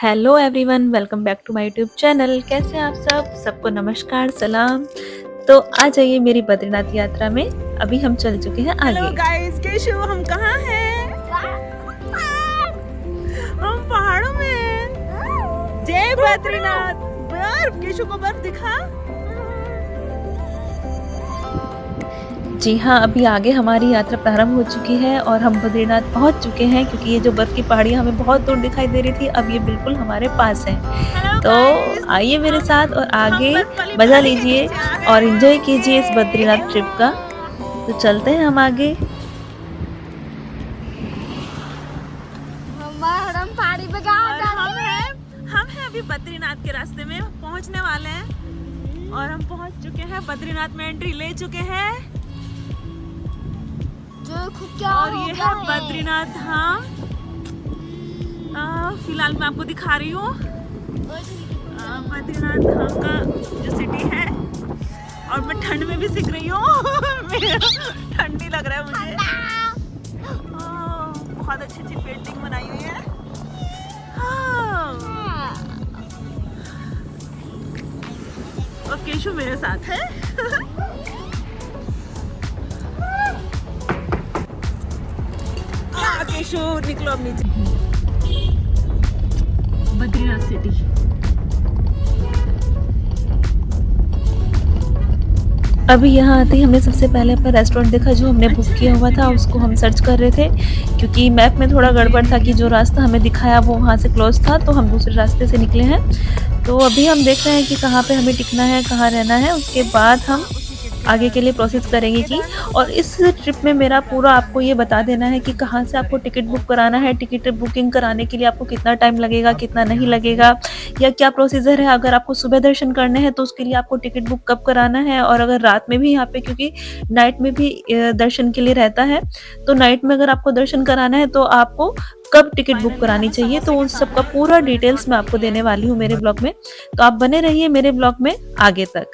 Hello everyone, welcome back to my YouTube channel. कैसे हैं आप सबको नमस्कार, सलाम। तो आ जाइए मेरी बद्रीनाथ यात्रा में। अभी हम चल चुके हैं आगे। हेलो गाइस, केशु हम कहाँ हैं? हम पहाड़ों में हैं। जय बद्रीनाथ। बर्फ, केशु को बर्फ दिखा। जी हाँ, अभी आगे हमारी यात्रा प्रारंभ हो चुकी है और हम बद्रीनाथ पहुंच चुके हैं, क्योंकि ये जो बर्फ की पहाड़ियाँ हमें बहुत दूर दिखाई दे रही थी, अब ये बिल्कुल हमारे पास है। हेलो तो गाइस, आइए मेरे साथ और हम आगे बर्फ वाली मजा पहाड़ी के लीजिए नीचे आ और गए एंजॉय कीजिए इस हैं। बद्रीनाथ ट्रिप का। तो चलते हैं हम आगे। हम पहाड़ी पे हम हैं अभी बद्रीनाथ के रास्ते में पहुंचने वाले हैं और हम पहुंच चुके हैं। बद्रीनाथ में एंट्री ले चुके हैं और ये है बद्रीनाथ धाम। फिलहाल मैं आपको दिखा रही हूँ बद्रीनाथ धाम का जो सिटी है। और मैं ठंड में भी सीख रही हूँ ठंडी लग रहा है मुझे। बहुत अच्छी अच्छी पेंटिंग बनाई हुई है। और केशु मेरे साथ है। केशु निकलो अब नीचे। बद्रीनाथ सिटी। अभी यहाँ आते ही हमने सबसे पहले अपना रेस्टोरेंट देखा जो हमने बुक किया हुआ था। उसको हम सर्च कर रहे थे, क्योंकि मैप में थोड़ा गड़बड़ था कि जो रास्ता हमें दिखाया वो वहाँ से क्लोज था, तो हम दूसरे रास्ते से निकले हैं। तो अभी हम देख रहे हैं कि कहाँ पे हमें टिकना है, कहाँ रहना है। उसके बाद हम आगे के लिए प्रोसेस करेंगे कि और इस ट्रिप में मेरा पूरा आपको ये बता देना है कि कहाँ से आपको टिकट बुक कराना है, टिकट बुकिंग कराने के लिए आपको कितना टाइम लगेगा, कितना नहीं लगेगा, या क्या प्रोसीजर है। अगर आपको सुबह दर्शन करने हैं तो उसके लिए आपको टिकट बुक कब कराना है, और अगर रात में भी यहाँ पे, क्योंकि नाइट में भी दर्शन के लिए रहता है, तो नाइट में अगर आपको दर्शन कराना है तो आपको कब टिकट बुक करानी चाहिए, तो उन सब का पूरा डिटेल्स मैं आपको देने वाली हूँ मेरे ब्लॉग में। तो आप बने रहिए मेरे ब्लॉग में आगे तक।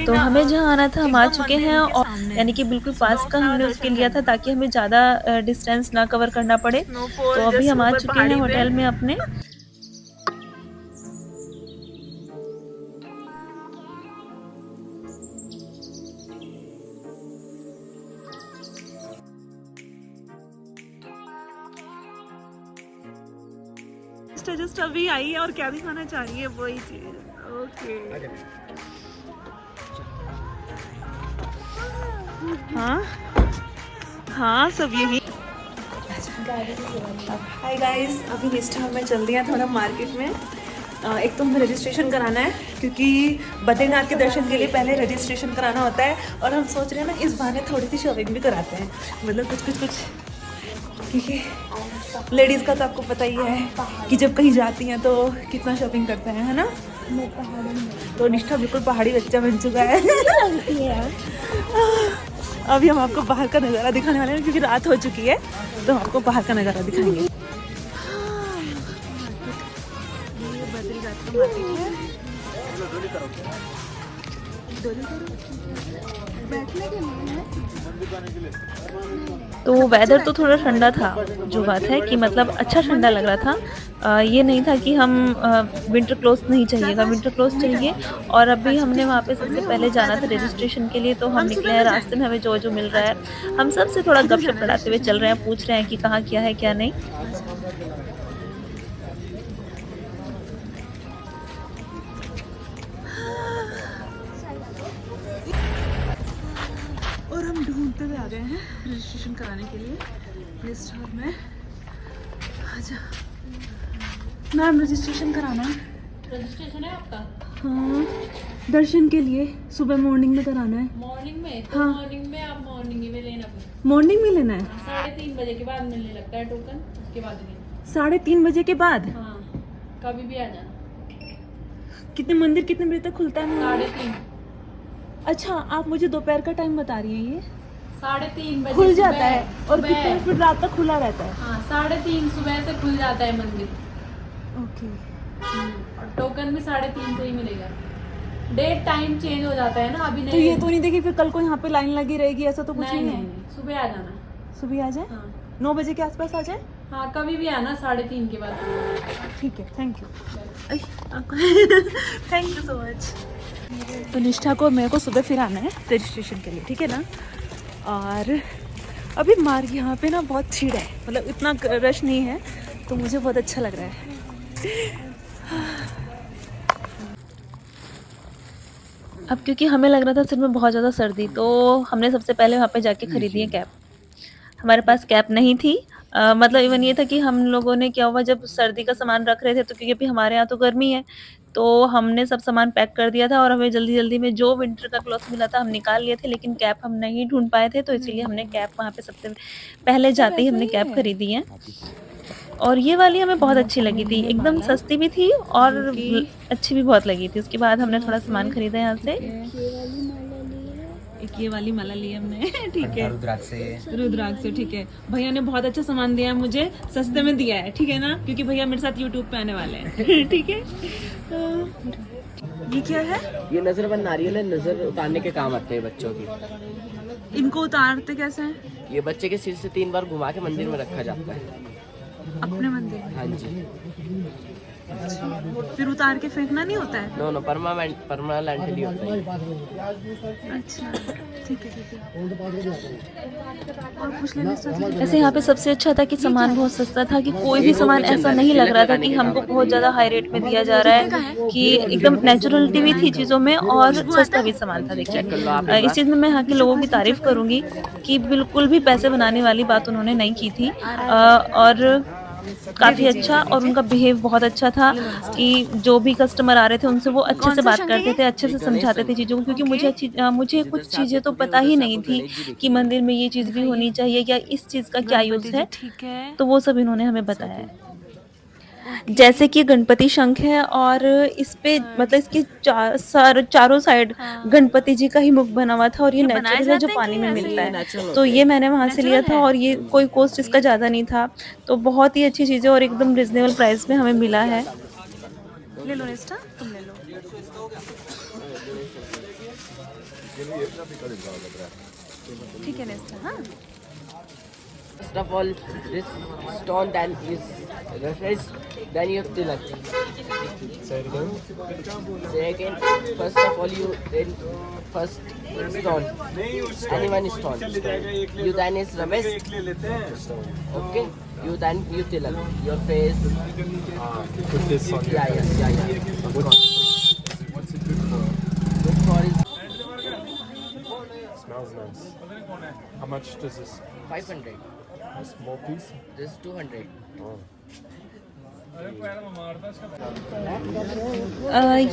तो हमें जहाँ आना था हम आ चुके हैं, और यानी कि बिल्कुल पास का हमने उसके लिया था ताकि हमें ज़्यादा डिस्टेंस ना कवर करना पड़े। तो अभी हम आ चुके हैं होटल में अपने। जस्ट अभी आई है और क्या दिखाना चाह रही है वही चीज। ओके हाँ हाँ सब यही। हाय गाइस, अभी निष्ठा में चल रही है थोड़ा मार्केट में। एक तो हमें रजिस्ट्रेशन कराना है, क्योंकि बद्रीनाथ के दर्शन के लिए पहले रजिस्ट्रेशन कराना होता है। और हम सोच रहे हैं ना इस बहाने थोड़ी सी शॉपिंग भी कराते हैं, मतलब कुछ क्योंकि लेडीज़ का तो आपको पता ही है कि जब कहीं जाती हैं तो कितना शॉपिंग करते हैं, है ना। तो निष्ठा बिल्कुल पहाड़ी बच्चा बन चुका है अभी हम आपको बाहर का नज़ारा दिखाने वाले हैं, क्योंकि रात हो चुकी है तो हम आपको बाहर का नज़ारा दिखाएंगे। तो वेदर तो थोड़ा ठंडा था, जो बात है कि मतलब अच्छा ठंडा लग रहा था। ये नहीं था कि हम विंटर क्लोथ नहीं चाहिएगा, विंटर क्लोथ चाहिए। और अभी हमने वहाँ पे सबसे पहले जाना था रजिस्ट्रेशन के लिए, तो हम निकले हैं। रास्ते में हमें जो जो मिल रहा है हम सबसे थोड़ा गपशप लड़ाते हुए चल रहे हैं, पूछ रहे हैं कि कहाँ क्या है क्या नहीं। और हम ढूंढते हुए आ गए हैं रजिस्ट्रेशन कराने के लिए प्ले स्टोर में। आजा मैम, रजिस्ट्रेशन कराना है। रजिस्ट्रेशन है आपका? हाँ, दर्शन के लिए सुबह मॉर्निंग में कराना है। मॉर्निंग में? तो हाँ, मॉर्निंग में आप मॉर्निंग में लेना फिर। मॉर्निंग में लेना है। 3:30 बजे के बाद मिलने लगता है टोकन, उसके बाद लेना। 3:30 बजे के बाद? हाँ, कभी भी आ जाना। मंदिर कितने बजे तक खुलता है? 3:30। अच्छा, आप मुझे दोपहर का टाइम बता रही है। ये 3:30 बजे खुल जाता है और सुबह। कितने फिर रात तक खुला रहता है? हाँ, 3:30 सुबह से खुल जाता है मंदिर। ओके। और टोकन भी 3:30 से ही मिलेगा। डेट टाइम चेंज हो जाता है ना, अभी तो नहीं। ये तो नहीं देखी फिर कल को यहाँ पे लाइन लगी रहेगी, ऐसा तो कुछ नहीं नहीं नहीं है। नहीं, सुबह आ जाना। सुबह आ जाए, हाँ 9 बजे के आसपास आ जाए। हाँ, कभी भी आना 3:30 के बाद। ठीक है, thank you. Thank you so much. तो निष्ठा को मेरे को सुबह फिर आना है रजिस्ट्रेशन के लिए, ठीक है ना। और अभी मार्ग यहाँ पे ना बहुत भीड़ है, मतलब इतना रश नहीं है, तो मुझे बहुत अच्छा लग रहा है। अब क्योंकि हमें लग रहा था सिर में बहुत ज़्यादा सर्दी, तो हमने सबसे पहले वहाँ पे जाके खरीदी है कैप। हमारे पास कैप नहीं थी। मतलब इवन ये था कि हम लोगों ने क्या हुआ, जब सर्दी का सामान रख रहे थे तो क्योंकि अभी हमारे यहाँ तो गर्मी है, तो हमने सब सामान पैक कर दिया था और हमें जल्दी-जल्दी में जो विंटर का क्लॉथ मिला था हम निकाल लिए थे, लेकिन कैप हम नहीं ढूँढ पाए थे, तो इसीलिए हमने कैप वहाँ पे सबसे पहले जाते ही हमने कैप खरीदी है। और ये वाली हमें बहुत अच्छी लगी थी, एकदम सस्ती भी थी और अच्छी भी बहुत लगी थी। उसके बाद हमने थोड़ा सामान खरीदा यहाँ से। एक ये वाली माला ली हमने, ठीक है, रुद्राक्ष रुद्राक्ष से, ठीक है। भैया ने बहुत अच्छा सामान दिया है मुझे, सस्ते में दिया है, ठीक है ना, क्योंकि भैया मेरे साथ यूट्यूब पे आने वाले हैं। ठीक है। ये क्या है? ये नजरबंद नारियल है, नजर उतारने के काम आते हैं बच्चों की। इनको उतारते कैसे हैं? ये बच्चे के सिर से 3 बार घुमा के मंदिर में रखा जाता है। अपने मंदिर में? हाँ जी। फिर उतार के फेंकना नहीं होता है? नो परमानेंटली होता है। अच्छा, ठीक है ठीक है। और पूछ लेना चाहिए। ऐसे यहाँ पे सबसे अच्छा था कि सामान बहुत सस्ता था, कि कोई भी सामान ऐसा नहीं लग रहा था कि हमको बहुत ज़्यादा हाई रेट में दिया जा रहा है, कि एकदम नेचुरलिटी भी थी चीज़ों में और सस्ता भी सामान था। देखिए इस चीज़ में मैं यहाँ के लोगों की तारीफ़ करूँगी कि बिल्कुल भी पैसे बनाने वाली बात उन्होंने नहीं की थी। और काफ़ी अच्छा, और उनका बिहेव बहुत अच्छा था कि जो भी कस्टमर आ रहे थे उनसे वो अच्छे से बात करते थे, अच्छे से समझाते थे चीज़ों को, क्योंकि मुझे कुछ चीज़ें तो पता ही नहीं थी कि मंदिर में ये चीज़ भी होनी चाहिए या इस चीज़ का क्या यूज़ है, तो वो सब इन्होंने हमें बताया है। जैसे कि गणपति शंख है और इस पे मतलब इसके चारों साइड गणपति जी का ही मुख बना हुआ था, और ये नेचुरल है जो पानी में मिलता है, तो ये मैंने वहाँ से लिया था और ये कोई कॉस्ट इसका ज़्यादा नहीं था, तो बहुत ही अच्छी चीज़ें और एकदम रिजनेबल प्राइस में हमें मिला है। ले लो निष्ठा, तुम ले लो। ठीक है निष्ठा, हाँ। First of all, this stone then is refreshed, then you tilak. Say it again. Say again. First of all, you then first stone. Anyone stone. You then is ramesh. Okay. You then you tilak. Your face. Put this on your Yeah, face. yeah. Of course. What's it good for? Good for is Smells nice. How much does this? 500. A small piece? This 200. Oh.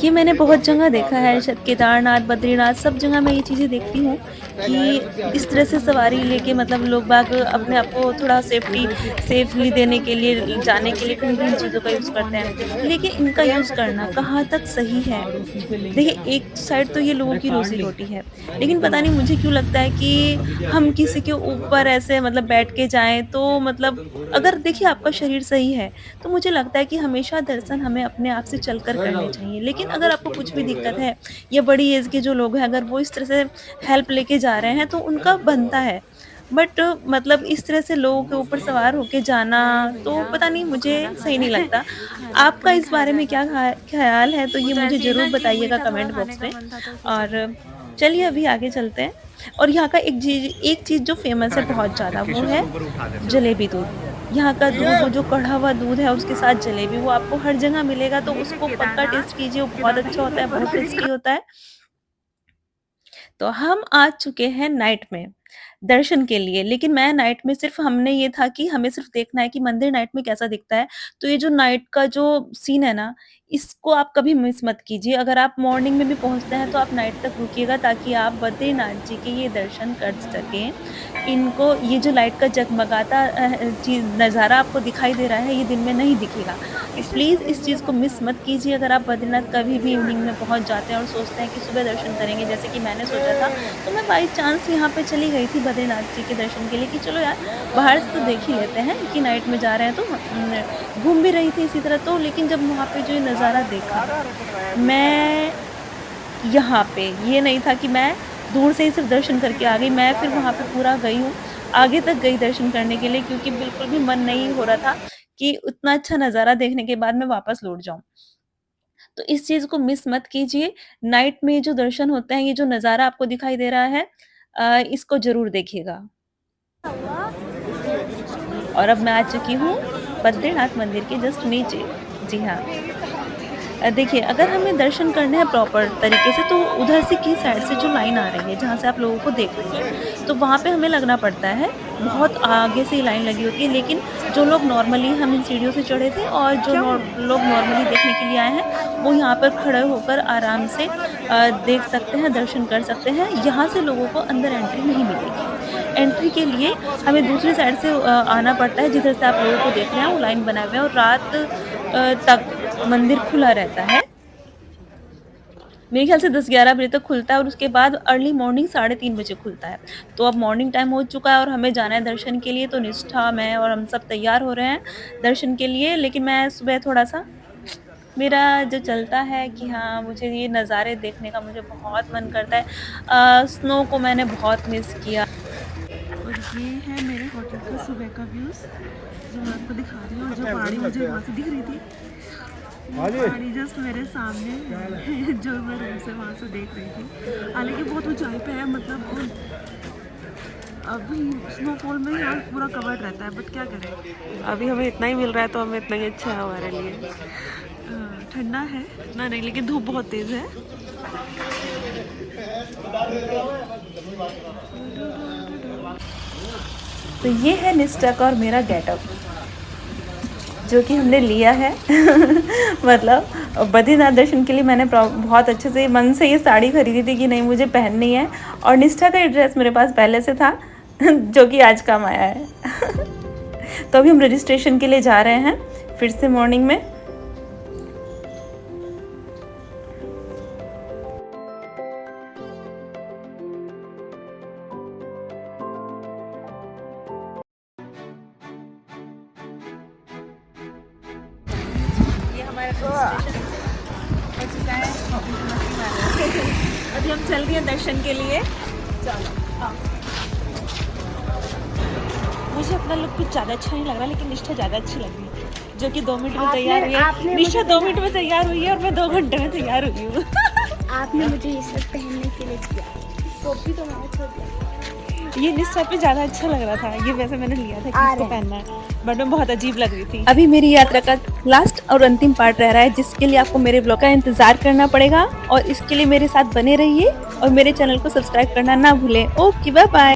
ये मैंने बहुत जगह देखा है, शायद केदारनाथ, बद्रीनाथ, सब जगह मैं ये चीज़ें देखती हूँ कि इस तरह से सवारी लेके मतलब लोग बाग अपने आप को थोड़ा सेफली देने के लिए, जाने के लिए कहीं भी इन चीज़ों का यूज़ करते हैं, लेकिन इनका यूज़ करना कहाँ तक सही है। देखिए एक साइड तो ये लोगों की रोज़ी रोटी है, लेकिन पता नहीं मुझे क्यों लगता है कि हम किसी के ऊपर ऐसे मतलब बैठ के जाएँ तो मतलब अगर देखिए आपका शरीर सही है तो मुझे लगता है कि हमेशा दर्शन हमें अपने आप से चलकर करने चाहिए। लेकिन अगर आपको कुछ भी दिक्कत है या बड़ी एज के जो लोग हैं अगर वो इस तरह से हेल्प लेके जा रहे हैं तो उनका बनता है, बट मतलब इस तरह से लोगों के ऊपर सवार होके जाना तो पता नहीं मुझे सही नहीं लगता। आपका इस बारे में क्या ख्याल है तो ये मुझे ज़रूर बताइएगा कमेंट बॉक्स में। और चलिए अभी आगे चलते हैं। और यहाँ का एक चीज़ जो फेमस है बहुत ज़्यादा वो है जलेबी दूध। यहाँ का दूध, वो जो कढ़ा हुआ दूध है उसके साथ जलेबी, वो आपको हर जगह मिलेगा, तो उसको पक्का टेस्ट कीजिए, वो बहुत अच्छा होता है, बहुत टेस्टी होता है। तो हम आ चुके हैं नाइट में दर्शन के लिए, लेकिन मैं नाइट में सिर्फ हमने ये था कि हमें सिर्फ देखना है कि मंदिर नाइट में कैसा दिखता है। तो ये जो नाइट का जो सीन है ना, इसको आप कभी मिस मत कीजिए। अगर आप मॉर्निंग में भी पहुँचते हैं तो आप नाइट तक रुकिएगा ताकि आप बद्रीनाथ जी के ये दर्शन कर सकें। इनको ये जो लाइट का जगमगाता चीज़ नज़ारा आपको दिखाई दे रहा है, ये दिन में नहीं दिखेगा। प्लीज़ इस चीज़ को मिस मत कीजिए। अगर आप बद्रीनाथ कभी भी इवनिंग में पहुँच जाते हैं और सोचते हैं कि सुबह दर्शन करेंगे, जैसे कि मैंने सोचा था, तो मैं बाई चांस यहाँ पे चली गई थी बद्रीनाथ जी के दर्शन के लिए कि चलो यार बाहर से तो देख ही लेते हैं कि नाइट में जा रहे हैं, तो घूम भी रही थी इसी तरह। तो लेकिन जब वहाँ पे जो ये नज़ारा देखा, मैं यहाँ पे। ये नहीं था कि मैं दूर से ही सिर्फ दर्शन करके आ गई, मैं फिर वहाँ पे पूरा गई हूँ, आगे तक गई दर्शन करने के लिए, क्योंकि बिल्कुल भी मन नहीं हो रहा था कि उतना अच्छा नज़ारा देखने के बाद मैं वापस लौट जाऊँ। तो इस चीज़ को मिस मत कीजिए, नाइट में जो दर्शन होते हैं, ये जो नज़ारा आपको दिखाई दे रहा है इसको ज़रूर देखिएगा। और अब मैं आ चुकी हूँ बद्रीनाथ मंदिर के जस्ट नीचे। जी हाँ। देखिए, अगर हमें दर्शन करने हैं प्रॉपर तरीके से, तो उधर से की साइड से जो लाइन आ रही है, जहाँ से आप लोगों को देख रही हैं, तो वहाँ पे हमें लगना पड़ता है। बहुत आगे से ही लाइन लगी होती है, लेकिन जो लोग नॉर्मली, हम इन सीढ़ियों से चढ़े थे और जो लोग नॉर्मली देखने के लिए आए हैं, वो यहाँ पर खड़े होकर आराम से देख सकते हैं, दर्शन कर सकते हैं। यहाँ से लोगों को अंदर एंट्री नहीं मिलेगी। एंट्री के लिए हमें दूसरी साइड से आना पड़ता है, जिधर से आप लोगों को देख रहे हैं, वो लाइन बनाए हुए हैं और रात तक मंदिर खुला रहता है। मेरे ख्याल से 10-11 बजे तक खुलता है और उसके बाद अर्ली मॉर्निंग 3:30 बजे खुलता है। तो अब मॉर्निंग टाइम हो चुका है और हमें जाना है दर्शन के लिए, तो निष्ठा, मैं और हम सब तैयार हो रहे हैं दर्शन के लिए। लेकिन मैं सुबह थोड़ा-सा, मेरा जो चलता है कि हाँ, मुझे ये नज़ारे देखने का मुझे बहुत मन करता है। स्नो को मैंने बहुत मिस किया। और ये है मेरे होटल का सुबह का व्यूज़, जो मैं आपको दिखा रही हूँ। और जो पहाड़ी मुझे वहाँ से दिख रही थी, पहाड़ी जस्ट मेरे सामने है, जो मैं रूम से वहाँ से देख रही थी। हालांकि बहुत ऊंचाई पे है, मतलब अभी स्नोफॉल में यहाँ पूरा कवर्ड रहता है, बट क्या करें, अभी हमें इतना ही मिल रहा है तो हमें इतना ही अच्छा है हमारे लिए। ठंडा है इतना नहीं, लेकिन धूप बहुत तेज़ है। तो ये है निष्ठा का और मेरा गेटअप, जो कि हमने लिया है मतलब बद्रीनाथ दर्शन के लिए मैंने बहुत अच्छे से मन से ये साड़ी खरीदी थी कि नहीं, मुझे पहननी है। और निष्ठा का ड्रेस मेरे पास पहले से था जो कि आज काम आया है तो अभी हम रजिस्ट्रेशन के लिए जा रहे हैं फिर से मॉर्निंग में। अभी हम चल रहे हैं दर्शन के लिए। मुझे अपना लुक कुछ ज़्यादा अच्छा नहीं लग रहा, लेकिन निष्ठा ज़्यादा अच्छी लग रही है, जो कि 2 मिनट में तैयार हुई है। निष्ठा 2 मिनट में तैयार हुई है और मैं 2 घंटे में तैयार हुई हूँ आपने मुझे ये सब पहनने के लिए दिया, टोपी तो मैंने छोड़ दिया। ये निष्ठा पे ज़्यादा अच्छा लग रहा था, ये वैसे मैंने लिया था कि इसको पहनना है, बट मैं बहुत अजीब लग रही थी। अभी मेरी यात्रा का लास्ट और अंतिम पार्ट रह रहा है, जिसके लिए आपको मेरे ब्लॉग का इंतजार करना पड़ेगा, और इसके लिए मेरे साथ बने रहिए और मेरे चैनल को सब्सक्राइब करना ना भूलें। Okay, bye bye.